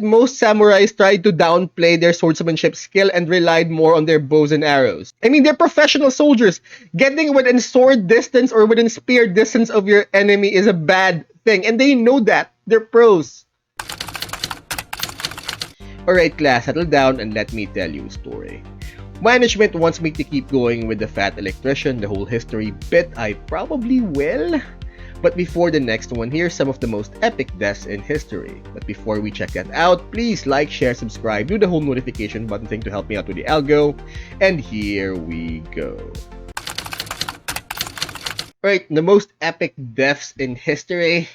most samurais tried to downplay their swordsmanship skill and relied more on their bows and arrows. I mean, they're professional soldiers. Getting within sword distance or within spear distance of your enemy is a bad thing, and they know that. They're pros. Alright class, settle down and let me tell you a story. Management wants me to keep going with the fat electrician, the whole history bit. I probably will. But before the next one, here's some of the most epic deaths in history. But before we check that out, please like, share, subscribe, do the whole notification button thing to help me out with the algo. And here we go. Alright, the most epic deaths in history.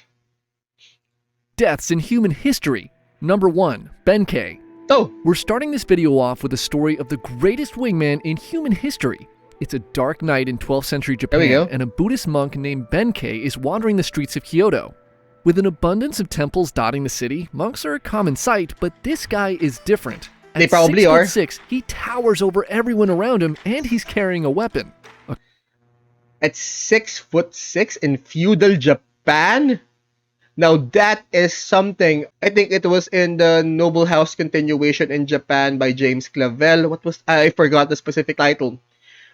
Deaths in human history. Number 1. Benkei. Oh! We're starting this video off with the story of the greatest wingman in human history. It's a dark night in 12th century Japan, and a Buddhist monk named Benkei is wandering the streets of Kyoto. With an abundance of temples dotting the city, monks are a common sight, but this guy is different. They probably are. At 6'6", he towers over everyone around him, and he's carrying a weapon. At 6'6" in feudal Japan? Now that is something. I think it was in the Noble House continuation in Japan by James Clavell. I forgot the specific title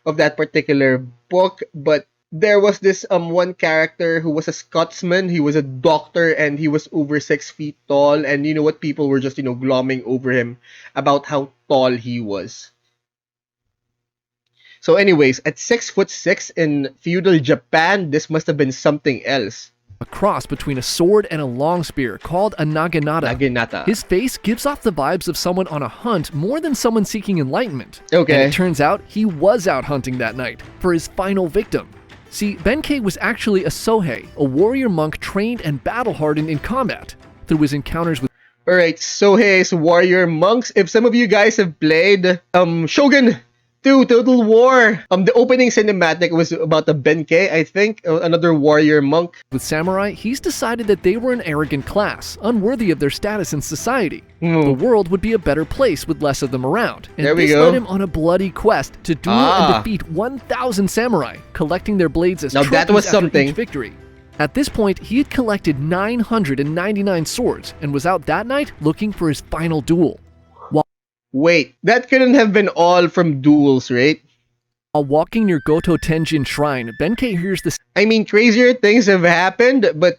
of that particular book, but there was this one character who was a Scotsman. He was a doctor and he was over 6 feet tall, and you know what, people were just glomming over him about how tall he was. So anyways, at 6'6" in feudal Japan, this must have been something else. A cross between a sword and a long spear called a naginata. Naginata. His face gives off the vibes of someone on a hunt more than someone seeking enlightenment. Okay. And it turns out he was out hunting that night for his final victim. See, Benkei was actually a Sohei, a warrior monk trained and battle-hardened in combat. Through his encounters with Alright, Sohei's warrior monks. If some of you guys have played Shogun 2 Total War, the opening cinematic was about the Benkei, I think, another warrior monk. With samurai, he's decided that they were an arrogant class, unworthy of their status in society. The world would be a better place with less of them around. And there we this go. led him on a bloody quest to duel and defeat 1,000 samurai, collecting their blades as trophies that was after something. each victory. At this point, he had collected 999 swords and was out that night looking for his final duel. Wait, that couldn't have been all from duels, right? While walking near Goto Tenjin Shrine, Benkei hears the I mean, crazier things have happened, but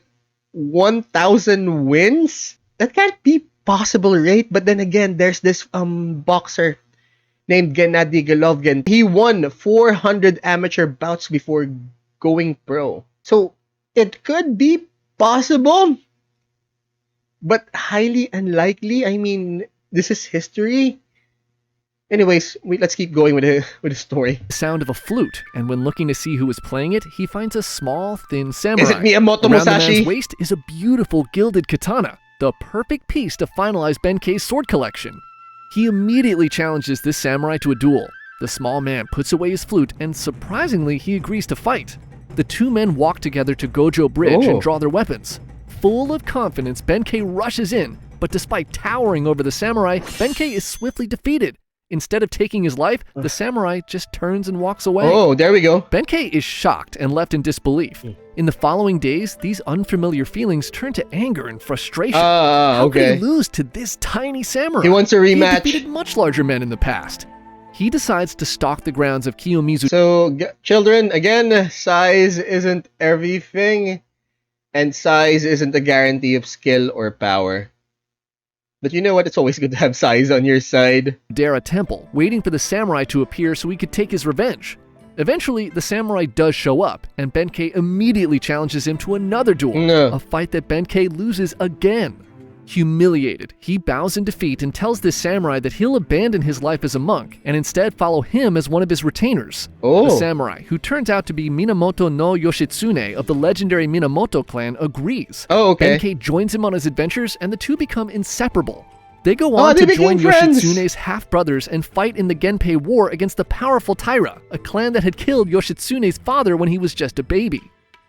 1,000 wins? That can't be possible, right? But then again, there's this boxer named Gennady Golovkin. He won 400 amateur bouts before going pro. So, it could be possible, but highly unlikely. I mean, this is history. Anyways, let's keep going with the story. sound of a flute, and when looking to see who was playing it, he finds a small, thin samurai. Is it Miyamoto Around the Musashi? man's waist is a beautiful gilded katana, the perfect piece to finalize Benkei's sword collection. He immediately challenges this samurai to a duel. The small man puts away his flute, and surprisingly, he agrees to fight. The two men walk together to Gojo Bridge and draw their weapons. Full of confidence, Benkei rushes in, but despite towering over the samurai, Benkei is swiftly defeated. Instead of taking his life, the samurai just turns and walks away. Oh, there we go. Benkei is shocked and left in disbelief. In the following days, these unfamiliar feelings turn to anger and frustration. How could he lose to this tiny samurai? He wants a rematch. He had defeated much larger men in the past. He decides to stalk the grounds of Kiyomizu. So, children, again, size isn't everything, and size isn't a guarantee of skill or power. But you know what? It's always good to have size on your side. Dara Temple, waiting for the samurai to appear so he could take his revenge. Eventually, the samurai does show up, and Benkei immediately challenges him to another duel, a fight that Benkei loses again. Humiliated, he bows in defeat and tells this samurai that he'll abandon his life as a monk and instead follow him as one of his retainers. The samurai, who turns out to be Minamoto no Yoshitsune of the legendary Minamoto clan, agrees. Benkei joins him on his adventures, and the two become inseparable. They go on to join Yoshitsune's half-brothers and fight in the Genpei War against the powerful Taira, a clan that had killed Yoshitsune's father when he was just a baby.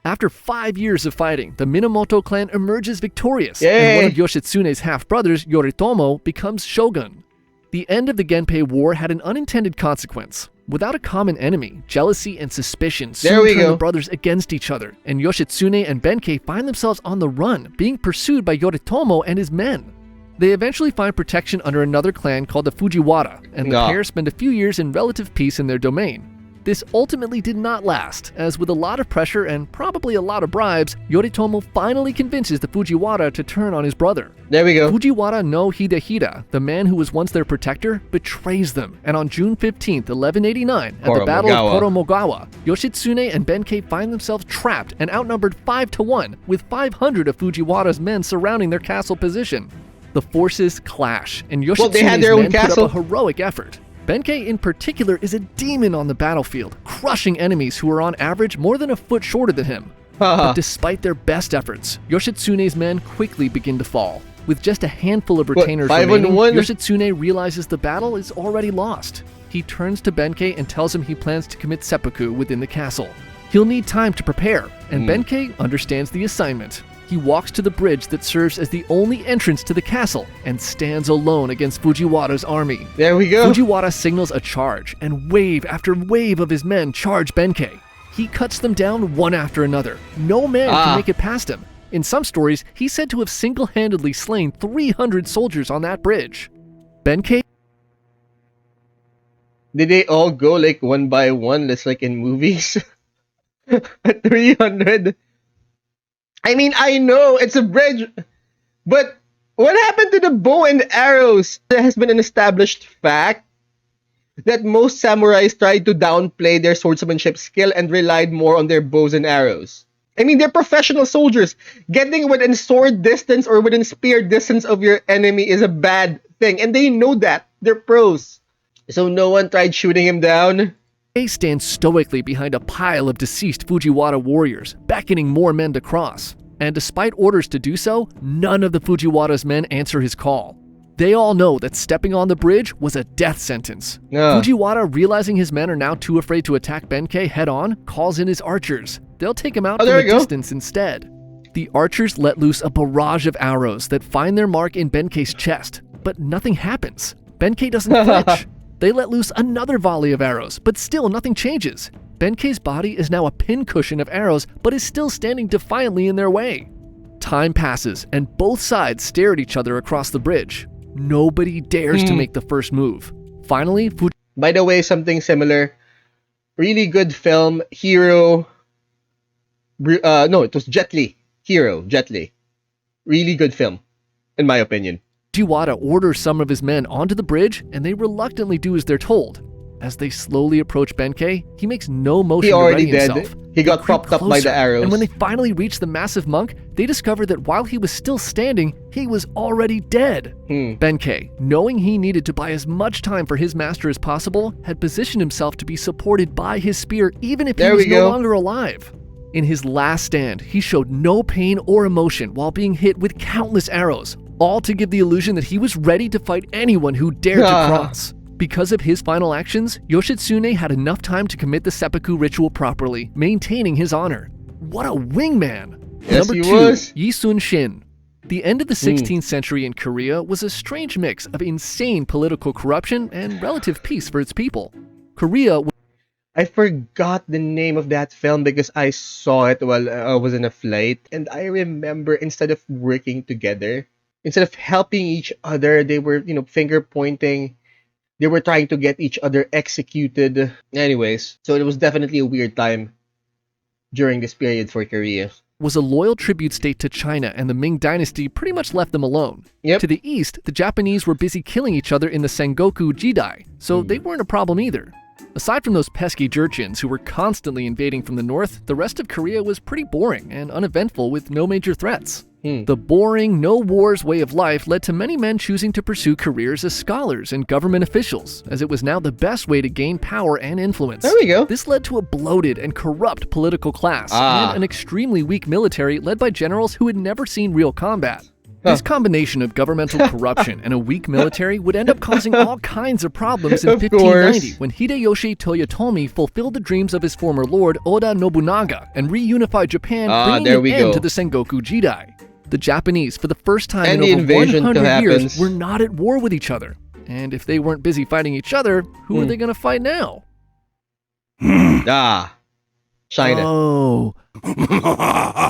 After 5 years of fighting, the Minamoto clan emerges victorious, and one of Yoshitsune's half-brothers, Yoritomo, becomes shogun. The end of the Genpei War had an unintended consequence. Without a common enemy, jealousy and suspicion soon turn the brothers against each other, and Yoshitsune and Benkei find themselves on the run, being pursued by Yoritomo and his men. They eventually find protection under another clan called the Fujiwara, and the pair spend a few years in relative peace in their domain. This ultimately did not last, as with a lot of pressure and probably a lot of bribes, Yoritomo finally convinces the Fujiwara to turn on his brother. There we go. Fujiwara no Hidehira, the man who was once their protector, betrays them, and on June 15, 1189, at the Battle of Koromogawa, Yoshitsune and Benkei find themselves trapped and outnumbered 5-1, with 500 of Fujiwara's men surrounding their castle position. The forces clash, and Yoshitsune's men put up a heroic effort. Benkei in particular is a demon on the battlefield, crushing enemies who are on average more than a foot shorter than him. But despite their best efforts, Yoshitsune's men quickly begin to fall. With just a handful of retainers remaining, Yoshitsune realizes the battle is already lost. He turns to Benkei and tells him he plans to commit seppuku within the castle. He'll need time to prepare, and Benkei understands the assignment. He walks to the bridge that serves as the only entrance to the castle and stands alone against Fujiwara's army. There we go. Fujiwara signals a charge, and wave after wave of his men charge Benkei. He cuts them down one after another. No man can make it past him. In some stories, he's said to have single-handedly slain 300 soldiers on that bridge. Benkei... Did they all go like one by one, just like in movies? 300? I mean, I know it's a bridge, but what happened to the bow and arrows? There has been an established fact that most samurais tried to downplay their swordsmanship skill and relied more on their bows and arrows. I mean, they're professional soldiers. Getting within sword distance or within spear distance of your enemy is a bad thing, and they know that. They're pros. So no one tried shooting him down? Benkei stands stoically behind a pile of deceased Fujiwara warriors, beckoning more men to cross. And despite orders to do so, none of the Fujiwara's men answer his call. They all know that stepping on the bridge was a death sentence. Fujiwara, realizing his men are now too afraid to attack Benkei head-on, calls in his archers. They'll take him out from a distance instead. The archers let loose a barrage of arrows that find their mark in Benkei's chest, but nothing happens. Benkei doesn't flinch. They let loose another volley of arrows, but still nothing changes. Benkei's body is now a pincushion of arrows, but is still standing defiantly in their way. Time passes, and both sides stare at each other across the bridge. Nobody dares to make the first move. Finally, By the way, something similar. Really good film, Hero. No, it was Jet Li. Hero, Jet Li. Really good film, in my opinion. Fujiwara orders some of his men onto the bridge, and they reluctantly do as they're told. As they slowly approach Benkei, he makes no motion to ready himself. He got propped up by the arrows. And when they finally reach the massive monk, they discover that while he was still standing, he was already dead. Benkei, knowing he needed to buy as much time for his master as possible, had positioned himself to be supported by his spear even if he was no longer alive. In his last stand, he showed no pain or emotion while being hit with countless arrows, all to give the illusion that he was ready to fight anyone who dared to cross. Because of his final actions, Yoshitsune had enough time to commit the seppuku ritual properly, maintaining his honor. What a wingman! Yes, Number 2, Yisun Shin. The end of the 16th century in Korea was a strange mix of insane political corruption and relative peace for its people. Korea... I forgot the name of that film because I saw it while I was in a flight. And I remember instead of working together, instead of helping each other, they were, finger pointing. They were trying to get each other executed. Anyways, so it was definitely a weird time during this period for Korea. Was a loyal tribute state to China, and the Ming dynasty pretty much left them alone. To the east, the Japanese were busy killing each other in the Sengoku Jidai, so they weren't a problem either. Aside from those pesky Jurchens who were constantly invading from the north, the rest of Korea was pretty boring and uneventful with no major threats. The boring, no-wars way of life led to many men choosing to pursue careers as scholars and government officials, as it was now the best way to gain power and influence. There we go. This led to a bloated and corrupt political class, and an extremely weak military led by generals who had never seen real combat. This combination of governmental corruption and a weak military would end up causing all kinds of problems in 1590 when Hideyoshi Toyotomi fulfilled the dreams of his former lord Oda Nobunaga and reunified Japan, bringing an end to the Sengoku Jidai. The Japanese, for the first time in over 100 years, were not at war with each other. And if they weren't busy fighting each other, who are they going to fight now? China. Oh,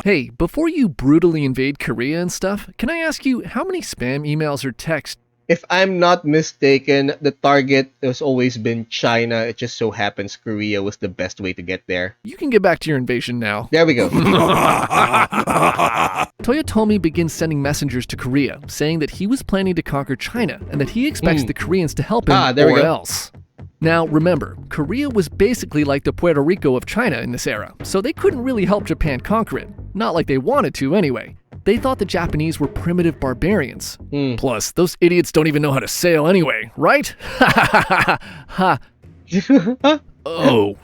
Hey, before you brutally invade Korea and stuff, can I ask you how many spam emails or texts? If I'm not mistaken, the target has always been China. It just so happens Korea was the best way to get there. You can get back to your invasion now. There we go. Toyotomi begins sending messengers to Korea, saying that he was planning to conquer China and that he expects the Koreans to help him or else. Now, remember, Korea was basically like the Puerto Rico of China in this era, so they couldn't really help Japan conquer it. Not like they wanted to, anyway. They thought the Japanese were primitive barbarians. Plus, those idiots don't even know how to sail anyway, right? Ha. Oh.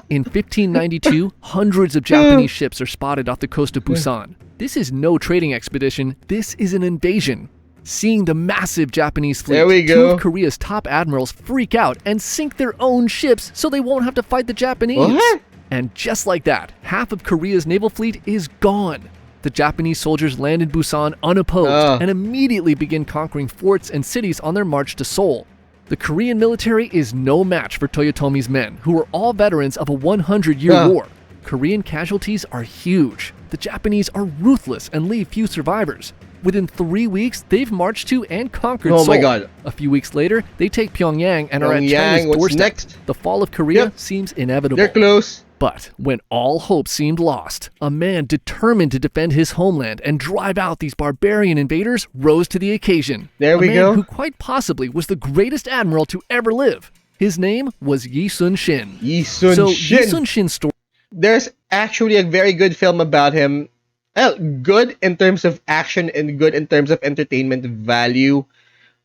In 1592, hundreds of Japanese ships are spotted off the coast of Busan. This is no trading expedition, this is an invasion. Seeing the massive Japanese fleet, two of Korea's top admirals freak out and sink their own ships so they won't have to fight the Japanese. What? And just like that, half of Korea's naval fleet is gone. The Japanese soldiers land in Busan unopposed and immediately begin conquering forts and cities on their march to Seoul. The Korean military is no match for Toyotomi's men, who are all veterans of a 100-year war. Korean casualties are huge. The Japanese are ruthless and leave few survivors. Within 3 weeks, they've marched to and conquered Seoul. My God. A few weeks later, they take Pyongyang and are at China's doorstep. Next? The fall of Korea seems inevitable. They're close. But when all hope seemed lost, a man determined to defend his homeland and drive out these barbarian invaders rose to the occasion. There we go. A man who quite possibly was the greatest admiral to ever live. His name was Yi Sun-shin. Yi Sun-shin. So Yi Sun-shin's story... There's actually a very good film about him. Well, good in terms of action and good in terms of entertainment value.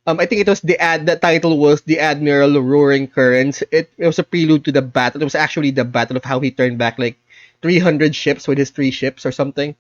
I think it was the title was The Admiral Roaring Currents. It was a prelude to the battle. It was actually the battle of how he turned back like 300 ships with his 3 ships or something.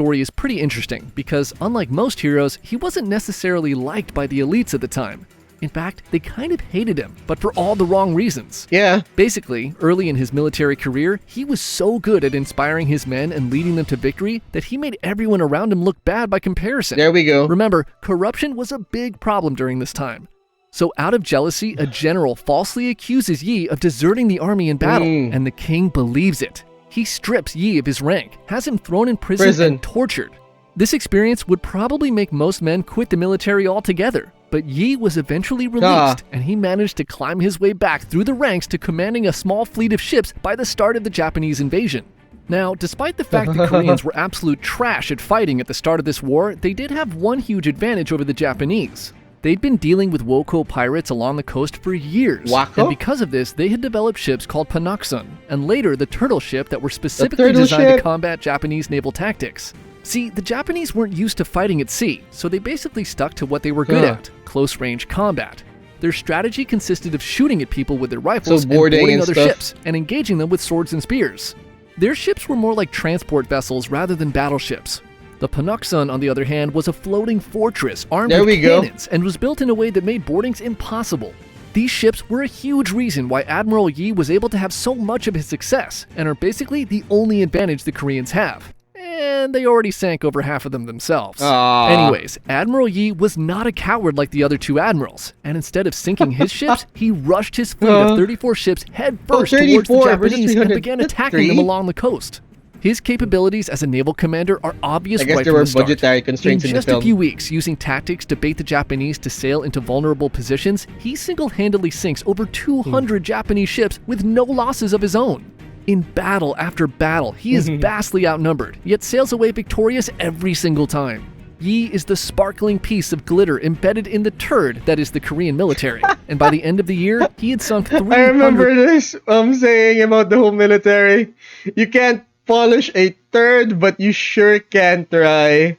Story is pretty interesting because unlike most heroes, he wasn't necessarily liked by the elites at the time. In fact, they kind of hated him, but for all the wrong reasons. Yeah. Basically, early in his military career, he was so good at inspiring his men and leading them to victory that he made everyone around him look bad by comparison. There we go. Remember, corruption was a big problem during this time. So out of jealousy, a general falsely accuses Yi of deserting the army in battle, and the king believes it. He strips Yi of his rank, has him thrown in prison and tortured. This experience would probably make most men quit the military altogether. But Yi was eventually released, and he managed to climb his way back through the ranks to commanding a small fleet of ships by the start of the Japanese invasion. Now, despite the fact that Koreans were absolute trash at fighting at the start of this war, they did have one huge advantage over the Japanese. They'd been dealing with Woko pirates along the coast for years, and because of this, they had developed ships called Panoksun, and later the turtle ship that were specifically designed to combat Japanese naval tactics. See, the Japanese weren't used to fighting at sea, so they basically stuck to what they were good at, close-range combat. Their strategy consisted of shooting at people with their rifles and boarding other ships, and engaging them with swords and spears. Their ships were more like transport vessels rather than battleships. The Panoksun, on the other hand, was a floating fortress armed with cannons and was built in a way that made boardings impossible. These ships were a huge reason why Admiral Yi was able to have so much of his success, and are basically the only advantage the Koreans have. And they already sank over half of them themselves. Anyways, Admiral Yi was not a coward like the other 2 admirals, and instead of sinking his ships, he rushed his fleet of 34 ships headfirst towards the Japanese and began attacking them along the coast. His capabilities as a naval commander are obvious right from the start. Budgetary constraints in just a few weeks, using tactics to bait the Japanese to sail into vulnerable positions, he single-handedly sinks over 200 Japanese ships with no losses of his own. In battle after battle, he is vastly outnumbered, yet sails away victorious every single time. Yi is the sparkling piece of glitter embedded in the turd that is the Korean military, and by the end of the year, he had sunk 300... I remember this saying about the whole military. You can't polish a turd, but you sure can try.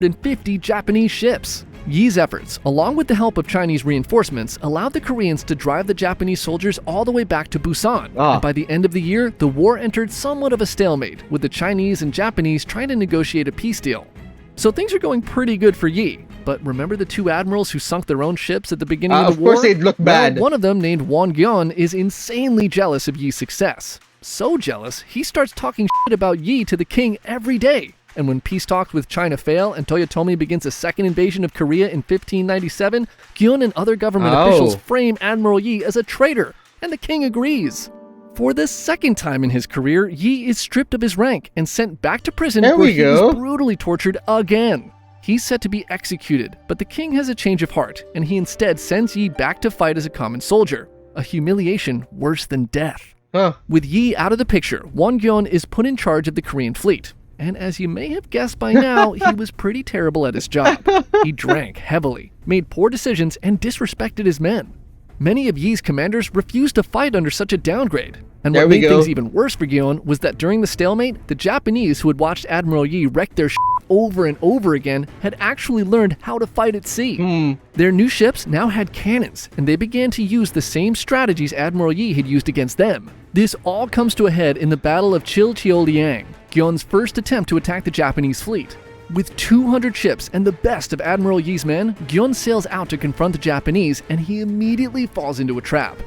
50 Japanese ships. Yi's efforts, along with the help of Chinese reinforcements, allowed the Koreans to drive the Japanese soldiers all the way back to Busan. And by the end of the year, the war entered somewhat of a stalemate, with the Chinese and Japanese trying to negotiate a peace deal. So things are going pretty good for Yi. But remember the 2 admirals who sunk their own ships at the beginning of the war? Of course they'd look bad. Well, one of them, named Won Gyeon, is insanely jealous of Yi's success. So jealous, he starts talking shit about Yi to the king every day. And when peace talks with China fail and Toyotomi begins a second invasion of Korea in 1597, Gyeon and other government officials frame Admiral Yi as a traitor, and the king agrees. For the second time in his career, Yi is stripped of his rank and sent back to prison There where we he go. was brutally tortured again. He's set to be executed, but the king has a change of heart, and he instead sends Yi back to fight as a common soldier, a humiliation worse than death. Huh. With Yi out of the picture, Won-gyeon is put in charge of the Korean fleet. And as you may have guessed by now, he was pretty terrible at his job. He drank heavily, made poor decisions, and disrespected his men. Many of Yi's commanders refused to fight under such a downgrade. And what made things even worse for Gyeon was that during the stalemate, the Japanese who had watched Admiral Yi wreck their over and over again had actually learned how to fight at sea. Their new ships now had cannons, and they began to use the same strategies Admiral Yi had used against them. This all comes to a head in the Battle of Chilcheoliang, Gyeon's first attempt to attack the Japanese fleet. With 200 ships and the best of Admiral Yi's men, Gyeon sails out to confront the Japanese, and he immediately falls into a trap.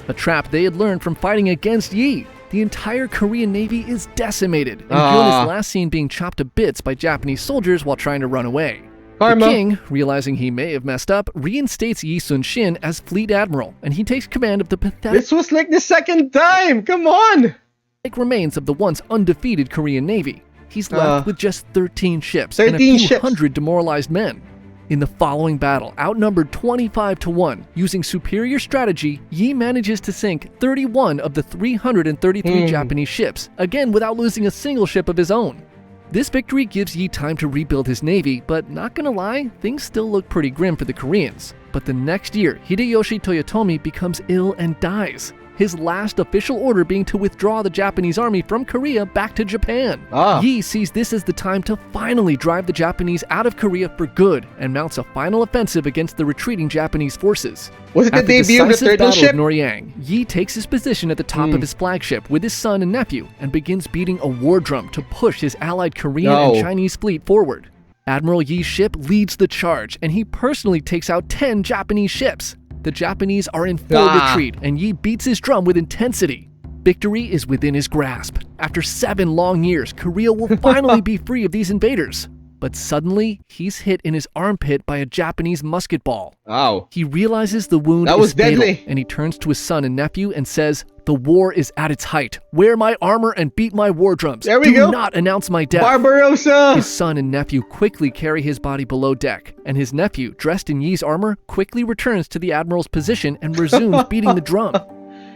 A trap they had learned from fighting against Yi. The entire Korean Navy is decimated, and Gyeon is last seen being chopped to bits by Japanese soldiers while trying to run away. Karma. The king, realizing he may have messed up, reinstates Yi Sun-shin as fleet admiral, and he takes command of the pathetic This was like the second time! Come on! remains of the once undefeated Korean Navy. He's left with just 13 ships 13 and a few ships. hundred demoralized men. In the following battle, outnumbered 25-1, using superior strategy, Yi manages to sink 31 of the 333 Japanese ships, again without losing a single ship of his own. This victory gives Yi time to rebuild his navy, but not gonna lie, things still look pretty grim for the Koreans. But the next year, Hideyoshi Toyotomi becomes ill and dies. His last official order being to withdraw the Japanese army from Korea back to Japan. Yi sees this as the time to finally drive the Japanese out of Korea for good and mounts a final offensive against the retreating Japanese forces. Was it the At the debut of the decisive turtle battle ship? of Noryang, Yi takes his position at the top of his flagship with his son and nephew and begins beating a war drum to push his allied Korean and Chinese fleet forward. Admiral Yi's ship leads the charge, and he personally takes out 10 Japanese ships. The Japanese are in full retreat, and Yi beats his drum with intensity. Victory is within his grasp. After 7 long years, Korea will finally be free of these invaders. But suddenly, he's hit in his armpit by a Japanese musket ball. Wow. He realizes the wound is fatal, and he turns to his son and nephew and says, "The war is at its height. Wear my armor and beat my war drums. Do not announce my death." Barbarossa! His son and nephew quickly carry his body below deck, and his nephew, dressed in Yi's armor, quickly returns to the admiral's position and resumes beating the drum.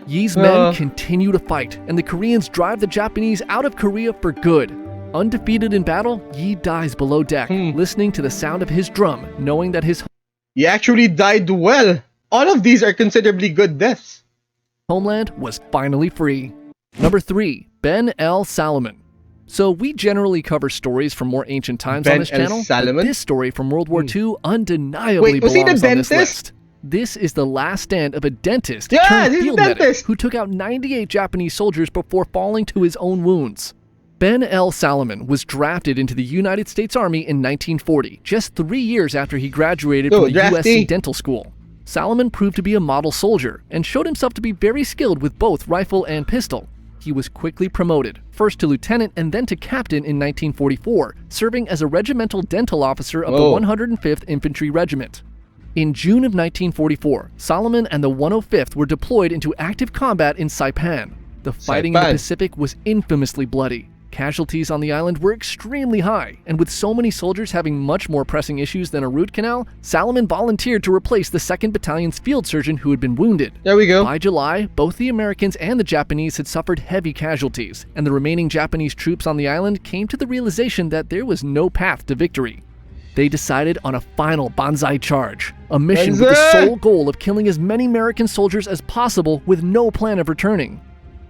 Yi's men continue to fight, and the Koreans drive the Japanese out of Korea for good. Undefeated in battle, Yi dies below deck, listening to the sound of his drum, knowing that his He actually died well. All of these are considerably good deaths. homeland was finally free. Number 3, Ben El Salomon. So we generally cover stories from more ancient times on this channel, but this story from World War II undeniably belongs on this list. This is the last stand of a dentist turned field medic who took out 98 Japanese soldiers before falling to his own wounds. Ben El Salomon was drafted into the United States Army in 1940, just 3 years after he graduated from the USC Dental School. Salomon proved to be a model soldier and showed himself to be very skilled with both rifle and pistol. He was quickly promoted, first to lieutenant and then to captain in 1944, serving as a regimental dental officer of the 105th Infantry Regiment. In June of 1944, Salomon and the 105th were deployed into active combat in Saipan. The fighting in the Pacific was infamously bloody. Casualties on the island were extremely high, and with so many soldiers having much more pressing issues than a root canal, Salomon volunteered to replace the 2nd Battalion's field surgeon who had been wounded. There we go. By July, both the Americans and the Japanese had suffered heavy casualties, and the remaining Japanese troops on the island came to the realization that there was no path to victory. They decided on a final banzai charge, a mission with the sole goal of killing as many American soldiers as possible with no plan of returning.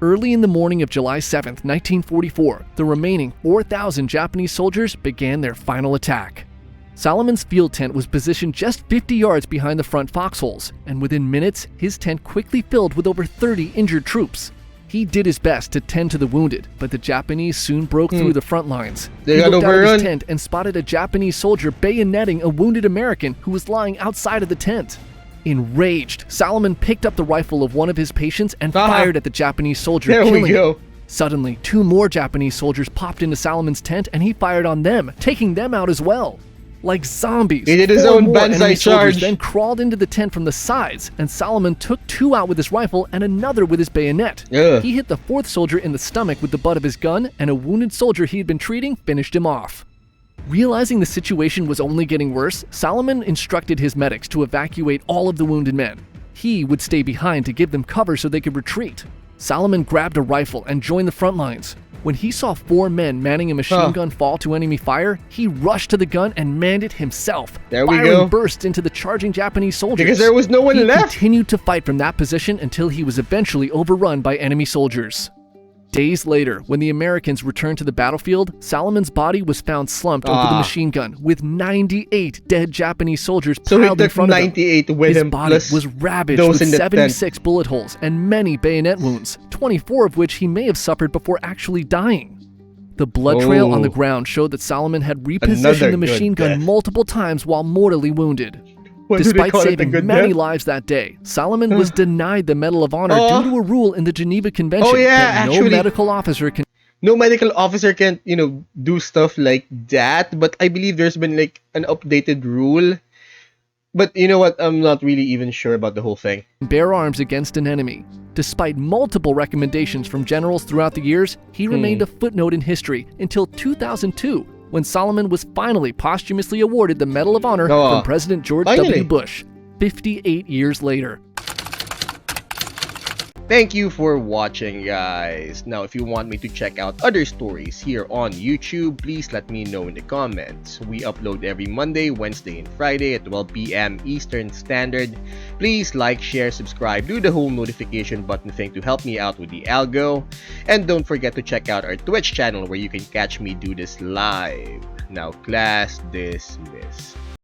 Early in the morning of July 7, 1944, the remaining 4,000 Japanese soldiers began their final attack. Salomon's field tent was positioned just 50 yards behind the front foxholes, and within minutes, his tent quickly filled with over 30 injured troops. He did his best to tend to the wounded, but the Japanese soon broke through the front lines. He looked out of his tent and spotted a Japanese soldier bayoneting a wounded American who was lying outside of the tent. Enraged, Salomon picked up the rifle of one of his patients and fired at the Japanese soldier, killing him. Suddenly, 2 more Japanese soldiers popped into Salomon's tent and he fired on them, taking them out as well. Like zombies, He did his 4 own more banzai enemy soldiers charge. then crawled into the tent from the sides, and Solomon took 2 out with his rifle and another with his bayonet. Ugh. He hit the 4th soldier in the stomach with the butt of his gun, and a wounded soldier he had been treating finished him off. Realizing the situation was only getting worse, Solomon instructed his medics to evacuate all of the wounded men. He would stay behind to give them cover so they could retreat. Solomon grabbed a rifle and joined the front lines. When he saw 4 men manning a machine gun fall to enemy fire, he rushed to the gun and manned it himself. There we Firing go. bursts into the charging Japanese soldiers. Because there was no one he left. continued to fight from that position until he was eventually overrun by enemy soldiers. Days later, when the Americans returned to the battlefield, Solomon's body was found slumped over the machine gun, with 98 dead Japanese soldiers So he piled in took front of him. 98 with His him, body plus was ravaged those with in the tent. 76 bullet holes and many bayonet wounds, 24 of which he may have suffered before actually dying. The blood trail on the ground showed that Solomon had repositioned Another the machine good gun death. multiple times while mortally wounded. What do they Despite call it, a saving good many death? lives that day, Solomon was denied the Medal of Honor due to a rule in the Geneva Convention Oh, yeah, that no actually. medical officer can No medical officer can, do stuff like that. But I believe there's been like an updated rule. But you know what? I'm not really even sure about the whole thing. bear arms against an enemy. Despite multiple recommendations from generals throughout the years, he remained a footnote in history until 2002, when Solomon was finally posthumously awarded the Medal of Honor from President George finally. W. Bush, 58 years later. Thank you for watching, guys. Now, if you want me to check out other stories here on YouTube, please let me know in the comments. We upload every Monday, Wednesday, and Friday at 12 p.m. Eastern Standard. Please like, share, subscribe, do the whole notification button thing to help me out with the algo. And don't forget to check out our Twitch channel where you can catch me do this live. Now, class dismissed.